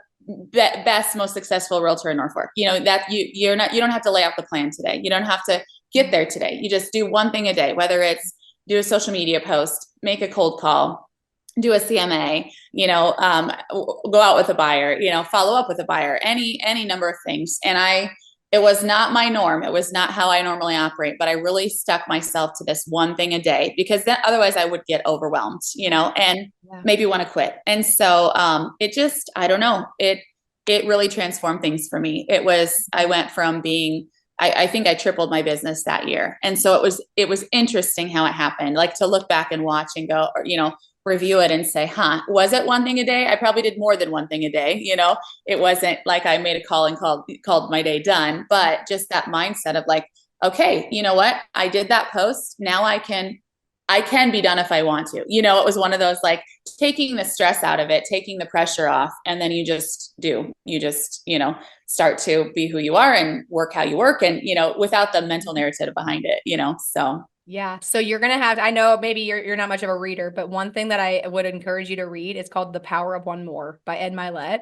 best, most successful realtor in Norfolk. That you don't have to lay out the plan today. You don't have to get there today. You just do one thing a day, whether it's do a social media post, make a cold call, do a CMA, go out with a buyer, follow up with a buyer, any number of things. And it was not my norm. It was not how I normally operate, but I really stuck myself to this one thing a day, because then otherwise I would get overwhelmed, and maybe want to quit. And so I don't know, it really transformed things for me. I went from being, I think I tripled my business that year. And so it was interesting how it happened, like to look back and watch and go, or, review it and say, was it one thing a day? I probably did more than one thing a day. It wasn't like I made a call and called my day done, but just that mindset of like, okay, you know what? I did that post. Now I can be done if I want to. It was one of those, like, taking the stress out of it, taking the pressure off. And then you just start to be who you are and work how you work, and, without the mental narrative behind it, so. Yeah. So you're going to have, I know maybe you're not much of a reader, but one thing that I would encourage you to read is called The Power of One More by Ed Milet.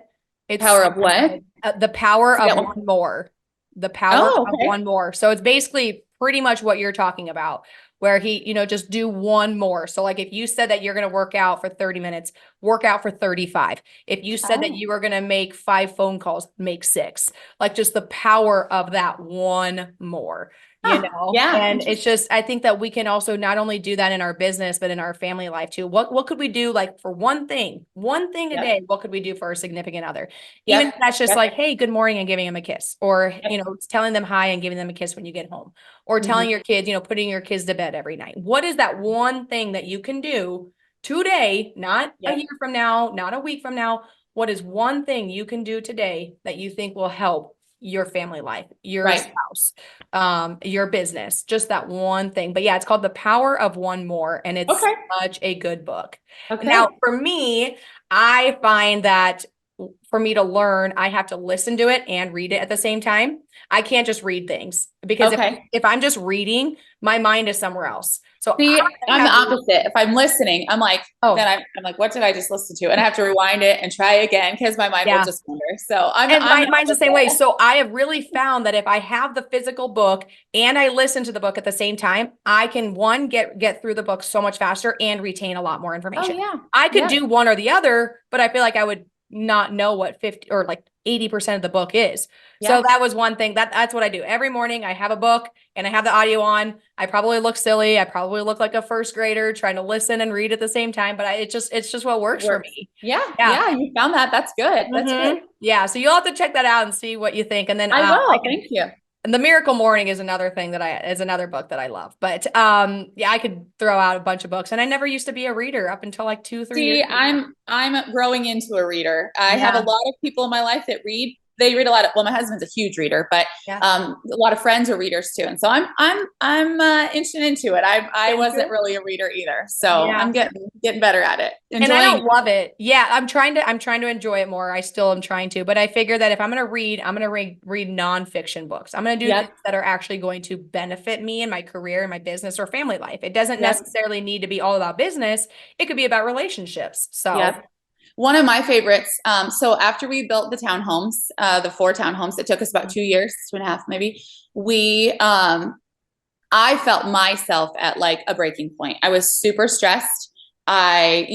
It's Power of what? The Power of Yeah. One More. The Power Oh, of okay. One More. So it's basically pretty much what you're talking about, where he, just do one more. So like if you said that you're going to work out for 30 minutes, work out for 35. If you said that you were going to make 5 phone calls, make 6. Like just the power of that one more. Yeah. And it's just, I think that we can also not only do that in our business, but in our family life too. What could we do, like, for one thing a day? What could we do for our significant other? Even if that's just like, hey, good morning, and giving them a kiss, or, telling them hi and giving them a kiss when you get home, or telling your kids, putting your kids to bed every night. What is that one thing that you can do today, not a year from now, not a week from now? What is one thing you can do today that you think will help your family life, your spouse, your business, just that one thing? But yeah, it's called The Power of One More, and it's such a good book. Okay. Now, for me, I find that for me to learn, I have to listen to it and read it at the same time. I can't just read things because Okay. if I'm just reading, my mind is somewhere else. So See, I I'm the have, opposite. If I'm listening, I'm like, oh, then I'm like, what did I just listen to? And I have to rewind it and try again because my mind will yeah. just wander. So And I'm the mine's the same way. opposite. So I have really found that if I have the physical book and I listen to the book at the same time, I can one get through the book so much faster and retain a lot more Oh information. yeah. I could Yep. do one or the other, but I feel like I would not know what 50 or like 80% of the book is. So Yeah. that was one thing that's what I do. Every morning I have a book and I have the audio on. I probably look silly. I probably look like a first grader trying to listen and read at the same time, but it's just what It works for works. me. Yeah. Yeah. Yeah. You found that. That's good. That's good. Yeah, so you'll have to check that out and see what you think. And then I I will. can Thank you. and The Miracle Morning is another thing is another book that I love. But yeah, I could throw out a bunch of books. And I never used to be a reader up until like 2, 3 years See, ago. I'm growing into a reader. I have a Yeah, lot of people in my life that read. They read a lot of, well, my husband's a huge reader, but yeah. a lot of friends are readers too. And so I'm inching into it. I Into wasn't it? really a reader either. So Yeah. I'm getting better at it. And I Enjoying don't love it. Yeah, I'm trying to enjoy it more. I still am trying to, but I figure that if I'm going to read, I'm going to read nonfiction books. I'm going to do things Yep. that are actually going to benefit me in my career, and my business or family life. It doesn't Yep. necessarily need to be all about business. It could be about relationships. So, Yep. One of my favorites. So after we built the townhomes, the 4 townhomes, it took us about 2 years, 2.5 maybe. We I felt myself at like a breaking point. I was super stressed. Our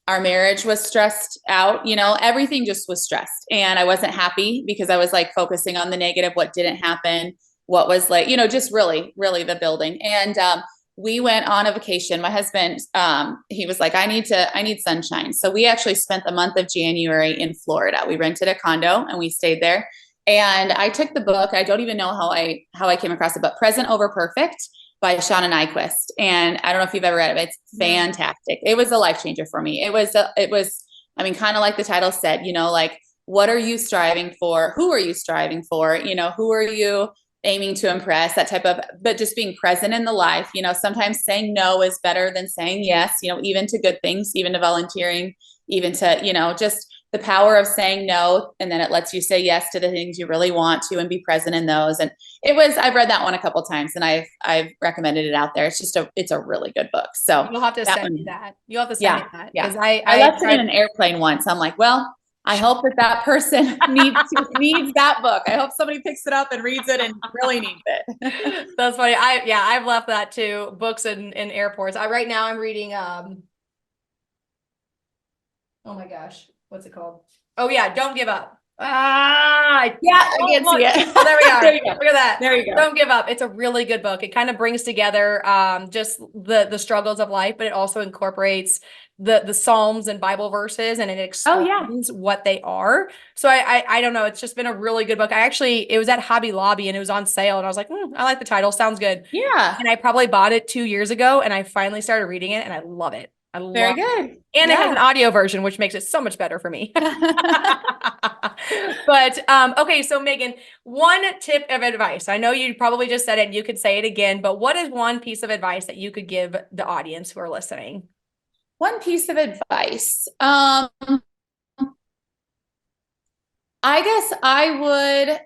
marriage was stressed out, everything just was stressed. And I wasn't happy because I was like focusing on the negative, what didn't happen, what was like, just really, really the building. And we went on a vacation. My husband, he was like, I need sunshine. So we actually spent the month of January in Florida. We rented a condo and we stayed there. And I took the book. I don't even know how I came across it, but Present Over Perfect by Shae Nyquist. And I don't know if you've ever read it. It's fantastic. It was a life changer for me. I mean, kind of like the title said, like, what are you striving for? Who are you striving for? Who are you aiming to impress? That type of, but just being present in the life, sometimes saying no is better than saying yes, even to good things, even to volunteering, even to, just the power of saying no, and then it lets you say yes to the things you really want to and be present in those. And I've read that one a couple times and I've recommended it out there. It's a really good book. So you'll have to that send one, me that. You'll have to send yeah, me that yeah. because I I left it in tried. an airplane once. I'm like, well, I hope that person needs that book. I hope somebody picks it up and reads it and really needs it. That's funny. I've left that too. Books in airports. Right now I'm reading oh my gosh, what's it called? Oh yeah, Don't Give Up. Yeah, I can't see it. Oh, there we are. There you go. Look at that. There you go. Don't Give Up. It's a really good book. It kind of brings together just the struggles of life, but it also incorporates the Psalms and Bible verses, and it Oh yeah. explains what they are. So I don't know. It's just been a really good book. It was at Hobby Lobby and it was on sale, and I was like, I like the title. Sounds good. Yeah. And I probably bought it 2 years ago, and I finally started reading it, and I love it. I Very love it. good. And it has Yeah. an audio version, which makes it so much better for me. But okay, so Megan, one tip of advice. I know you probably just said it and you could say it again, but what is one piece of advice that you could give the audience who are listening? One piece of advice. I guess I would.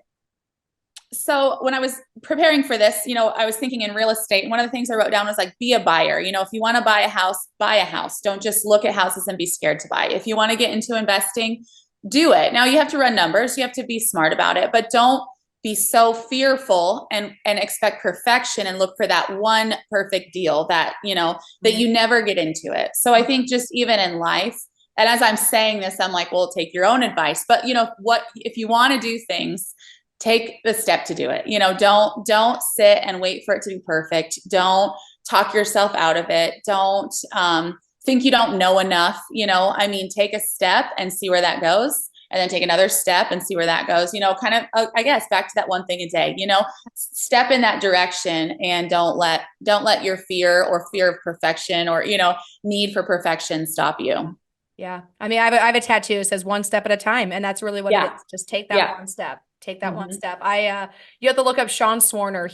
So when I was preparing for this, I was thinking in real estate. And one of the things I wrote down was like, be a buyer. If you want to buy a house, buy a house. Don't just look at houses and be scared to buy. If you want to get into investing, do it. Now you have to run numbers. You have to be smart about it, but don't be so fearful and expect perfection and look for that one perfect deal that you never get into it. So I think just even in life, and as I'm saying this, I'm like, well, take your own advice. But if you want to do things, take the step to do it. Don't sit and wait for it to be perfect. Don't talk yourself out of it. Don't think you don't know enough. Take a step and see where that goes. And then take another step and see where that goes, kind of, I guess, back to that one thing a day, step in that direction and don't let your fear of perfection or, need for perfection stop you. Yeah. I mean, I have a tattoo that says one step at a time, and that's really what it Yeah. is. Just take that Yeah. one step. Take that one Mm-hmm. step. You have to look up Sean Swarner.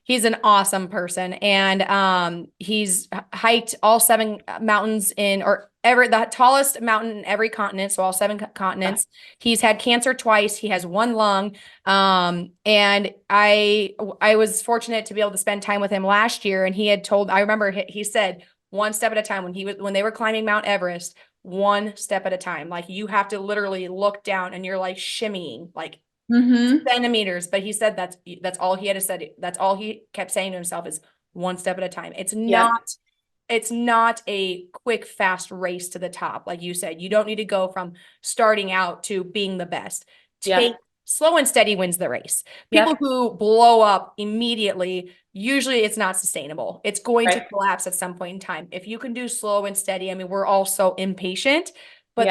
He's an awesome person, and he's hiked all 7 mountains the tallest mountain in every continent, so all 7 continents. He's had cancer twice. He has 1 lung, and I was fortunate to be able to spend time with him last year, and I remember he said, one step at a time when they were climbing Mount Everest, one step at a time. Like, you have to literally look down and you're like shimmying, like centimeters. But he said that's all he had to say. That's all he kept saying to himself is one step at a time. It's not a quick, fast race to the top. Like you said, you don't need to go from starting out to being the best. Slow and steady wins the race. People who blow up immediately, usually it's not sustainable. It's going to collapse at some point in time. If you can do slow and steady, I mean, we're all so impatient, but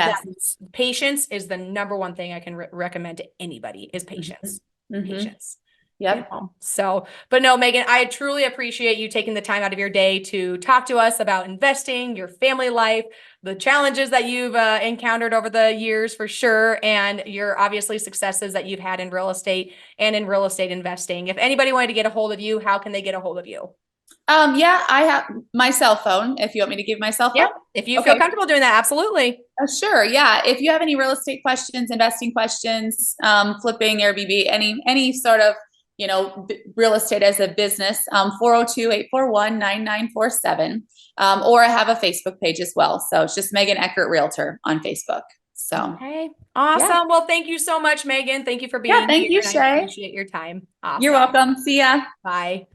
patience is the number one thing I can recommend to anybody is patience. Patience. Yep. So, but no, Megan, I truly appreciate you taking the time out of your day to talk to us about investing, your family life, the challenges that you've encountered over the years for sure, and your obviously successes that you've had in real estate and in real estate investing. If anybody wanted to get a hold of you, how can they get a hold of you? I have my cell phone. If you want me to give my cell phone. Yeah. If you feel comfortable doing that, absolutely. Sure. Yeah. If you have any real estate questions, investing questions, flipping, Airbnb, any sort of, real estate as a business, 402-841-9947. Or I have a Facebook page as well. So it's just Megan Eckertt Realtor on Facebook. So. Okay. Awesome. Yeah. Well, thank you so much, Megan. Thank you for being here. Thank you, Shae. I appreciate your time. Awesome. You're welcome. See ya. Bye.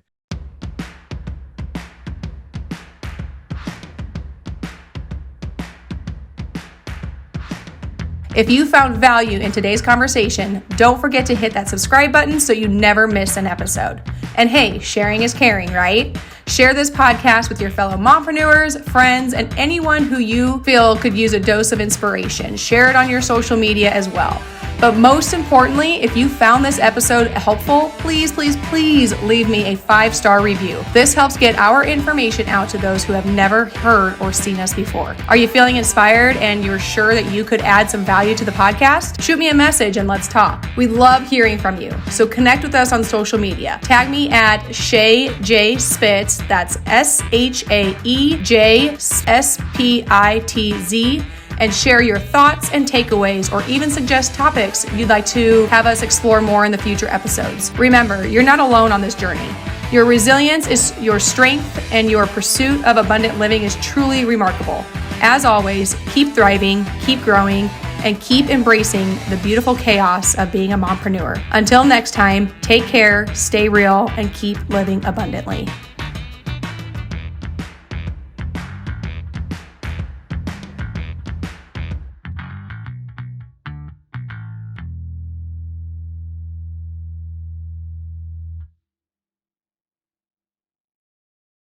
If you found value in today's conversation, don't forget to hit that subscribe button so you never miss an episode. And hey, sharing is caring, right? Share this podcast with your fellow mompreneurs, friends, and anyone who you feel could use a dose of inspiration. Share it on your social media as well. But most importantly, if you found this episode helpful, please, please, please leave me a 5-star review. This helps get our information out to those who have never heard or seen us before. Are you feeling inspired and you're sure that you could add some value to the podcast? Shoot me a message and let's talk. We love hearing from you. So connect with us on social media. Tag me at Shae J Spitz. That's ShaeJSpitz. And share your thoughts and takeaways, or even suggest topics you'd like to have us explore more in the future episodes. Remember, you're not alone on this journey. Your resilience is your strength, and your pursuit of abundant living is truly remarkable. As always, keep thriving, keep growing, and keep embracing the beautiful chaos of being a mompreneur. Until next time, take care, stay real, and keep living abundantly.